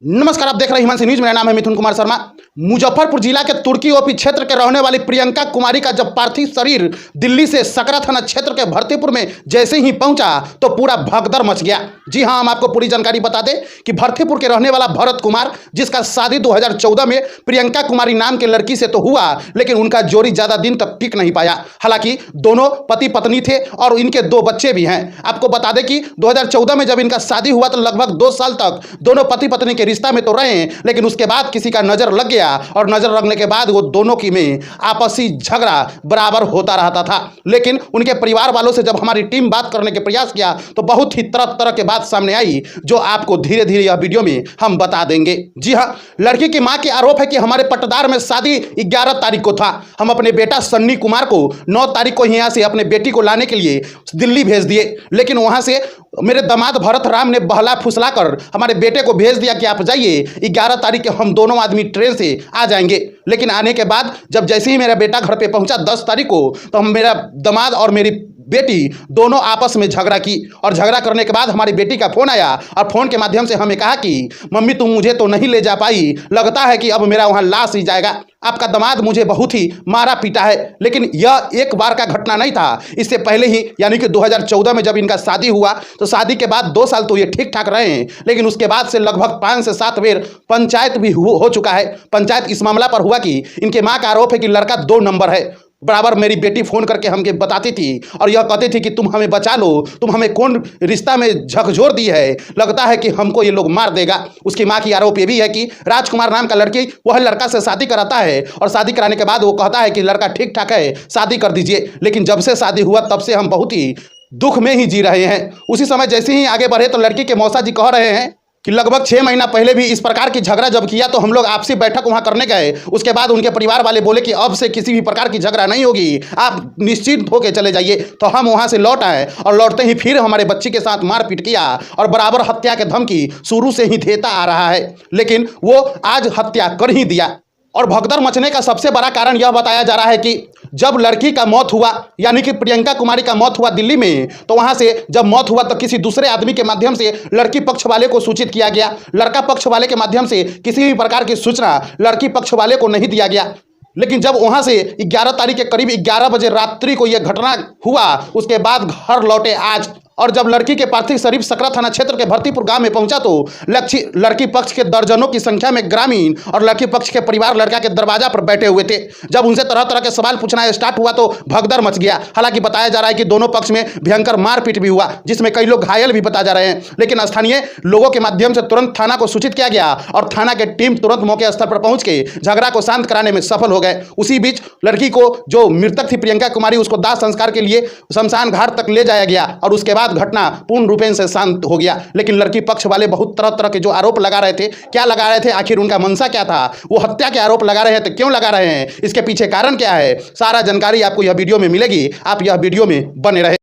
नमस्कार, आप देख रहे हैं हिमांशी न्यूज। मेरा नाम है मिथुन कुमार शर्मा। मुजफ्फरपुर जिला के तुर्की ओपी क्षेत्र के रहने वाली प्रियंका कुमारी का जब पार्थिव शरीर दिल्ली से सकरा थाना क्षेत्र के भरतीपुर में जैसे ही पहुंचा तो पूरा भगदड़ मच गया। जी हां, हम आपको पूरी जानकारी बता दें कि भरतीपुर के रहने वाला भरत कुमार, जिसका शादी 2014 में प्रियंका कुमारी नाम के लड़की से तो हुआ, लेकिन उनका जोड़ी ज्यादा दिन तक टिक नहीं पाया। हालांकि दोनों पति पत्नी थे और इनके 2 बच्चे भी हैं। आपको बता दें कि 2014 में जब इनका शादी हुआ तो लगभग 2 साल तक दोनों पति पत्नी के रिश्ता में तो रहे, लेकिन उसके बाद किसी का नजर लग गया और नजर लगने के बाद वो दोनों की में आपसी झगड़ा बराबर होता रहता था। लेकिन उनके परिवार वालों से जब हमारी टीम बात करने के प्रयास किया तो बहुत ही तरह तरह के बात सामने आई, जो आपको धीरे धीरे यह वीडियो में हम बता देंगे। जी हाँ, लड़की की मां के आरोप है कि हमारे पट्टदार में शादी 11 तारीख को था। हम अपने बेटा सन्नी कुमार को 9 तारीख को यहाँ से अपने बेटी को लाने के लिए दिल्ली भेज दिए, लेकिन वहां से मेरे दामाद भरत राम ने बहला फुसला कर हमारे बेटे को भेज दिया कि आप जाइए, 11 तारीख के हम दोनों आदमी ट्रेन से आ जाएंगे। लेकिन आने के बाद जब जैसे ही मेरा बेटा घर पे पहुंचा 10 तारीख को, तो हम मेरा दामाद और मेरी बेटी दोनों आपस में झगड़ा की और झगड़ा करने के बाद हमारी बेटी का फोन आया और फोन के माध्यम से हमें कहा कि मम्मी तुम मुझे तो नहीं ले जा पाई, लगता है कि अब मेरा वहां लाश ही जाएगा। आपका दामाद मुझे बहुत ही मारा पीटा है। लेकिन यह एक बार का घटना नहीं था, इससे पहले ही यानी कि 2014 में जब इनका शादी हुआ तो शादी के बाद 2 साल तो ये ठीक ठाक रहे हैं, लेकिन उसके बाद से लगभग 5 से 7 बार पंचायत भी हो चुका है। पंचायत इस मामला पर हुआ कि इनके माँ का आरोप है कि लड़का 2 नंबर है। बराबर मेरी बेटी फोन करके हमके बताती थी और यह कहती थी कि तुम हमें बचा लो, तुम हमें कौन रिश्ता में झकझोर दी है, लगता है कि हमको ये लोग मार देगा। उसकी मां की आरोप ये भी है कि राजकुमार नाम का लड़की वह लड़का से शादी कराता है और शादी कराने के बाद वो कहता है कि लड़का ठीक ठाक है, शादी कर दीजिए। लेकिन जब से शादी हुआ तब से हम बहुत ही दुख में ही जी रहे हैं। उसी समय जैसे ही आगे बढ़े तो लड़की के मौसा जी कह रहे हैं कि लगभग 6 महीना पहले भी इस प्रकार की झगड़ा जब किया तो हम लोग आपसी बैठक वहां करने गए। उसके बाद उनके परिवार वाले बोले कि अब से किसी भी प्रकार की झगड़ा नहीं होगी, आप निश्चिंत होकर चले जाइए। तो हम वहां से लौट आए और लौटते ही फिर हमारे बच्ची के साथ मारपीट किया और बराबर हत्या के धमकी शुरू से ही देता आ रहा है, लेकिन वो आज हत्या कर ही दिया। और भगदड़ मचने का सबसे बड़ा कारण यह बताया जा रहा है कि जब लड़की का मौत हुआ, यानी कि प्रियंका कुमारी का मौत हुआ दिल्ली में, तो वहां से जब मौत हुआ तो किसी दूसरे आदमी के माध्यम से लड़की पक्ष वाले को सूचित किया गया। लड़का पक्ष वाले के माध्यम से किसी भी प्रकार की सूचना लड़की पक्ष वाले को नहीं दिया गया। लेकिन जब वहां से 11 तारीख के करीब 11 बजे रात्रि को यह घटना हुआ, उसके बाद घर लौटे आज। और जब लड़की के पार्थिव शरीर सकरा थाना क्षेत्र के भरतीपुर गांव में पहुंचा तो लड़की पक्ष के दर्जनों की संख्या में ग्रामीण और लड़की पक्ष के परिवार लड़का के दरवाजा पर बैठे हुए थे। जब उनसे तरह तरह के सवाल पूछना स्टार्ट हुआ तो भगदड़ मच गया। हालांकि बताया जा रहा है कि दोनों पक्ष में भयंकर मारपीट भी हुआ, जिसमें कई लोग घायल भी बताए जा रहे हैं। लेकिन स्थानीय लोगों के माध्यम से तुरंत थाना को सूचित किया गया और थाना के टीम तुरंत मौके स्थल पर पहुंच के झगड़ा को शांत कराने में सफल हो गए। उसी बीच लड़की को, जो मृतक थी प्रियंका कुमारी, उसको दाह संस्कार के लिए शमशान घाट तक ले जाया गया और उसके बाद घटना पूर्ण रूपेण से शांत हो गया। लेकिन लड़की पक्ष वाले बहुत तरह तरह के जो आरोप लगा रहे थे, क्या लगा रहे थे, आखिर उनका मंशा क्या था, वो हत्या के आरोप लगा रहे हैं तो क्यों लगा रहे हैं, इसके पीछे कारण क्या है, सारा जानकारी आपको यह वीडियो में मिलेगी। आप यह वीडियो में बने रहे।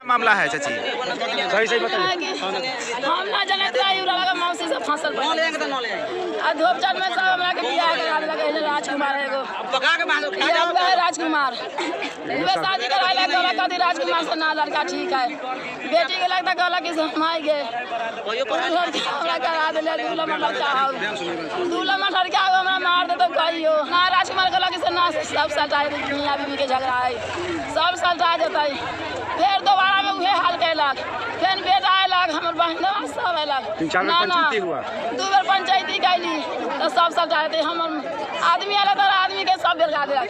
मामला है चाची, सही बताइए। हम ना जाने तो आयुरा का मौसी से फसल पर ले तो ले आ धोपचर में सब हमरा के बियाह करा लगे राजकुमार एगो पका के मानो खा जाओ राजकुमार वे शादी कराए लगे कहला कदी राजकुमार से ना लड़का ठीक है, बेटी के लगता कहला कि हम आई गए हमरा करा देले दूल्हा में लड़का हो, दूल्हा में लड़का हो हमरा मार दे तो कहियो ना। राजकुमार कहला कि से ना सब सटाई दुनिया बीवी के झगड़ा है, सब सटा देता है। फिर दोबारा में उहे हाल कैलक, फिर बेटा आयलक, हमर बहन सब अयलक, 3-4 बार पंचायती हुआ, 2 बार पंचायती कैली तो सब सटा देते। हमर आदमी आला तो आदमी के सब बेलगा देलक।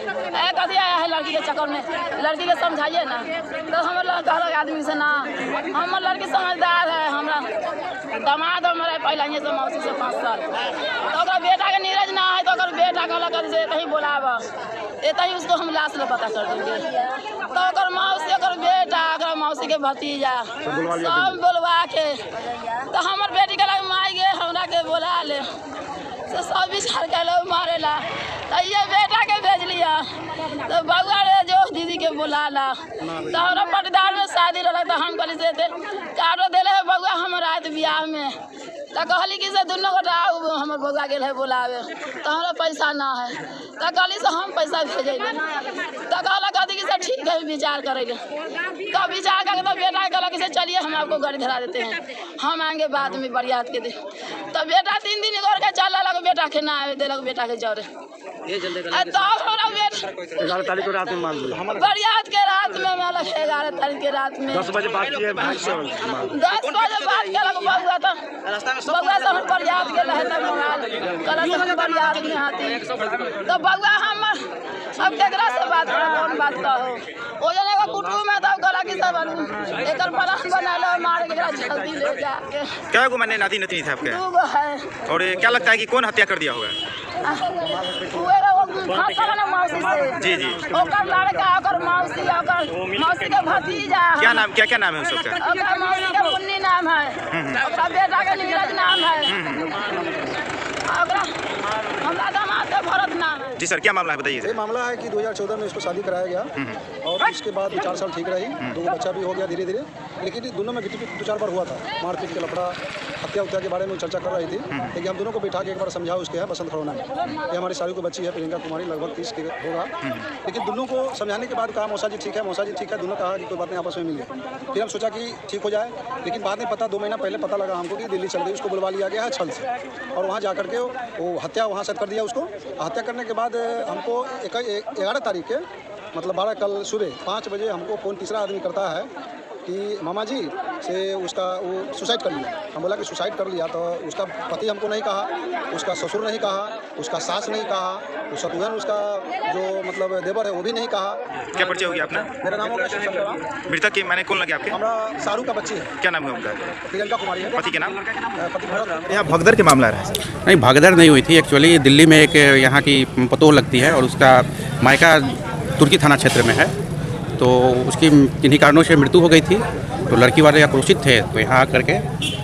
कथी आया है लड़की के चक्कर में, लड़की के समझाइए ना। तो हमर कहलक आदमी से ना, हमर लड़की समझदार है, हमरा दामाद हमारे पहले से मौसी से 5 साल, तो बेटा के नीरज ना है तो बेटा कहलक से कहीं बोलाब एतही उसको हम लाश ले पता कर देंगे। तो मौसी बेटा मौसी के भतीजा सब बोलवा के तो हमर बेटी के लग माई गे हमरा के बोला ले तो सब विचार के लोग मारे ला, तो ये बेटा के भेज लिया तो बउआ रे जो दीदी के बोला ला। तो हमारा पटदार में शादी रहा तो हम कहली से कार्डो दिले है बउआ हम रात बियाह में, तो कहली कि से दुनू गोटा हम हमर बउआ गेल है बोलावे तो हमरा पैसा ना है तो कहली से हम पैसा भेजेंगे तो कहला कहती कि से ठीक है विचार करेंगे तो विचार करके तो बेटा कहला कि से चलिए हम आपको गाड़ी धरा देते हैं हम आएंगे बाद में बरियात के दिन तो बेटा 3 दिन घर के चल लगा बेटा के ना आवे देलक बेटा के जरे तो हमरा बेटा 11 तारीख को रात में मान लिया बरियात के रात में मतलब 11 तारीख के रात में 10 बजे बात किए 10 बजे बात केलक बउआ तो बउआ से हम बरियात गेल है तब मोबाइल कहला से हम बरियात में आती तो बउआ हम अब केकरा से बात करो कौन बात कहो ओ जने का कुटुम में तब कहला कि सब एकर प्लान बना लो मार के जल्दी ले जाके क्या को मैंने नाती नतनी थे आपके 2 है और ये क्या लगता है कि कौन हत्या कर दिया होगा मौसी से जी जी ओकर लड़का ओकर मौसी के भतीजा क्या नाम क्या नाम है उस सबका ओकर मौसी के मुन्नी नाम है ओकर बेटा के नीरज नाम है ओकरा हमरा दामाद के भरत नाम है। जी सर क्या मामला है बताइए ये मामला है कि 2014 में इसको शादी कराया गया और उसके बाद 4 साल ठीक रही 2 बच्चा भी हो गया धीरे धीरे लेकिन दोनों में 2-4 बार हुआ था मारपीट के लफड़ा हत्या के बारे में चर्चा कर रही थी लेकिन हम दोनों को बिठा के एक बार समझाओ उसके है बसंत खड़ोना में ये हमारी सारी को बच्ची है प्रियंका कुमारी लगभग 30 के होगा लेकिन दोनों को समझाने के बाद कहा मौसा जी ठीक है दोनों कहा कि कोई बात नहीं आपस में मिल गए फिर हम सोचा कि ठीक हो जाए लेकिन बाद में पता 2 महीना पहले पता लगा हमको कि दिल्ली चल गई उसको बुलवा लिया गया है छल से और वहाँ जा करके वो हत्या वहाँ से कर दिया उसको हत्या करने के बाद हमको 11 तारीख के मतलब 12 कल सुबह 5 बजे हमको फ़ोन तीसरा आदमी करता है कि मामा जी से उसका वो सुसाइड कर लिया हम बोला कि सुसाइड कर लिया तो उसका पति हमको नहीं कहा उसका ससुर नहीं कहा उसका सास नहीं कहा तो शत्रुघ्न उसका जो मतलब देवर है वो भी नहीं कहा। क्या परिचय हो गया अपना? मेरा नाम होगा शिवशंकर। मृतक की मैंने कौन लगे आपके? हमारा शाहरुख का बच्ची है। क्या नाम है उनका? प्रियंका कुमारी है। पति के नाम? पति भरत। यहाँ भगदड़ के मामला रहा है? नहीं भगदड़ नहीं हुई थी एक्चुअली दिल्ली में एक यहाँ की पतोह लगती है और उसका मायका तुर्की थाना क्षेत्र में है तो उसकी किन्हीं कारणों से मृत्यु हो गई थी तो लड़की वाले आक्रोशित थे तो यहाँ आकर के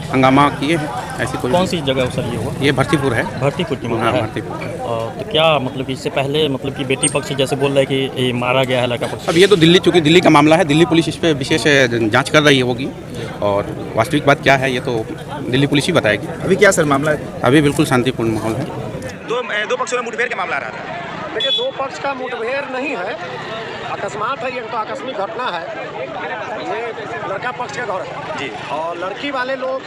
हंगामा किए हैं। ऐसी कोई कौन सी जगह सर ये हुआ? ये भर्तीपुर है। भर्तीपुर की मामला हाँ है। भर्तीपुर। तो क्या मतलब कि इससे पहले मतलब कि बेटी पक्ष जैसे बोल रहा है कि ये मारा गया है लड़का पक्ष? अब ये तो दिल्ली चूँकि दिल्ली का मामला है दिल्ली पुलिस इस पर विशेष जाँच कर रही होगी और वास्तविक बात क्या है ये तो दिल्ली पुलिस ही बताएगी। अभी क्या सर मामला है? अभी बिल्कुल शांतिपूर्ण माहौल है। दो पक्षों में मुठभेड़ का मामला रहा था? देखिए 2 पक्ष का मुठभेड़ नहीं है अकस्मात है ये तो आकस्मिक घटना है ये लड़का पक्ष का घर है जी और लड़की वाले लोग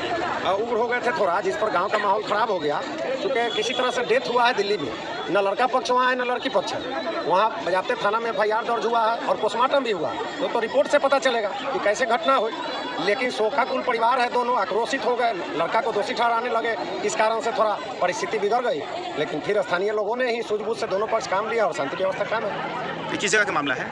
उग्र हो गए थे थोड़ा जिस पर गांव का माहौल ख़राब हो गया क्योंकि किसी तरह से डेथ हुआ है दिल्ली में न लड़का पक्ष वहाँ है न लड़की पक्ष है वहाँ बजाते थाना में FIR दर्ज हुआ है और पोस्टमार्टम भी हुआ तो रिपोर्ट से पता चलेगा कि कैसे घटना हुई लेकिन शोकाकुल परिवार है दोनों आक्रोशित हो गए लड़का को दोषी ठहराने लगे इस कारण से थोड़ा परिस्थिति बिगड़ गई लेकिन फिर स्थानीय लोगों ने ही सूझबूझ से दोनों पक्ष काम लिया और शांति व्यवस्था काम है। किस जगह का मामला है?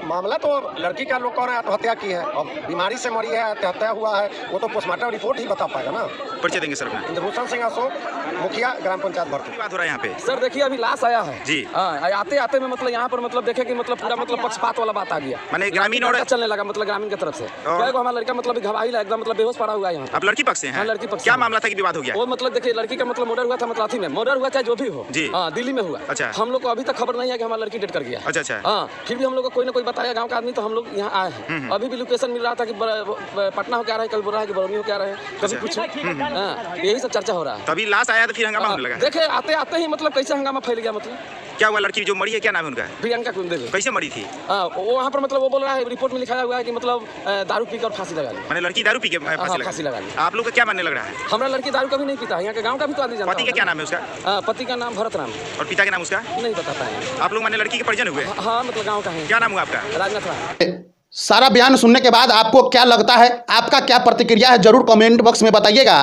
मामला तो लड़की का लोग कह रहे हैं आत्महत्या की है और बीमारी से मरी है आत्महत्या हुआ है वो तो पोस्टमार्टम रिपोर्ट ही बता पाएगा ना। परिचय देंगे सर अपना? इंद्रभूषण सिंह अशोक मुखिया ग्राम पंचायत भर्ती। बात हो रहा है यहाँ पे? सर देखिए अभी लाश आया है जी आते आते में मतलब यहाँ पर मतलब देखे कि मतलब पूरा मतलब पक्षपात वाला बात आ गया मैंने ग्रामीण और चलने लगा मतलब ग्रामीण की तरफ से हमारा लड़का मतलब घबाई एकदम मतलब बेहोश पड़ा हुआ है यहाँ। आप लड़की पक्ष से हैं? हाँ लड़की पक्ष। क्या मामला था कि विवाद हो गया? वो मतलब देखिए लड़की का मतलब मर्डर हुआ था मतलब अथी में मर्डर हुआ चाहे जो भी हो जी हाँ दिल्ली में हुआ। अच्छा हम लोग को अभी तक खबर नहीं है कि हमारा लड़की डेट कर गया। अच्छा हाँ फिर भी हम लोग को कोई ना कोई बताया गाँव का आदमी तो हम लोग यहाँ आए हैं। अभी भी लोकेशन मिल रहा था कि पटना हो क्या रहा है कल बोल रहा है कि बरौनी हो क्या रहा है कभी कुछ यही सब चर्चा हो रहा है। तभी लाश आया तो फिर हंगामा होने लगा? देखे आते आते ही मतलब कैसे हंगामा फैल गया मतलब क्या हुआ? लड़की जो मरी है क्या नाम है उनका? प्रियंका कुमारी। कैसे मरी थी? वो वहाँ पर मतलब वो बोल रहा है रिपोर्ट में लिखाया हुआ है कि मतलब दारू पीकर फांसी लगा ली। मैंने लड़की दारू पी के फांसी लगा ली। आप लोग का क्या मानने लग रहा है? हमारा लड़की दारू कभी नहीं पीता यहाँ के गाँव का भी तो आदमी जानता है। पति का क्या नाम है उसका? पति का नाम भरत राम और पिता का नाम उसका नहीं बता पाए। आप लोग माने लड़की के परिजन हुए? हाँ मतलब गाँव का है। क्या नाम हुआ आपका? राजनाथ राम। सारा बयान सुनने के बाद आपको क्या लगता है, आपका क्या प्रतिक्रिया है, जरूर कमेंट बॉक्स में बताइएगा।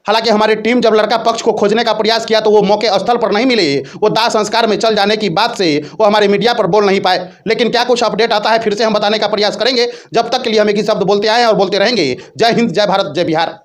हालांकि हमारी टीम जब लड़का पक्ष को खोजने का प्रयास किया तो वो मौके स्थल पर नहीं मिले, वो दाह संस्कार में चल जाने की बात से वो हमारे मीडिया पर बोल नहीं पाए। लेकिन क्या कुछ अपडेट आता है फिर से हम बताने का प्रयास करेंगे। जब तक के लिए हम एक ही शब्द बोलते आए और बोलते रहेंगे। जय हिंद, जय भारत, जय बिहार।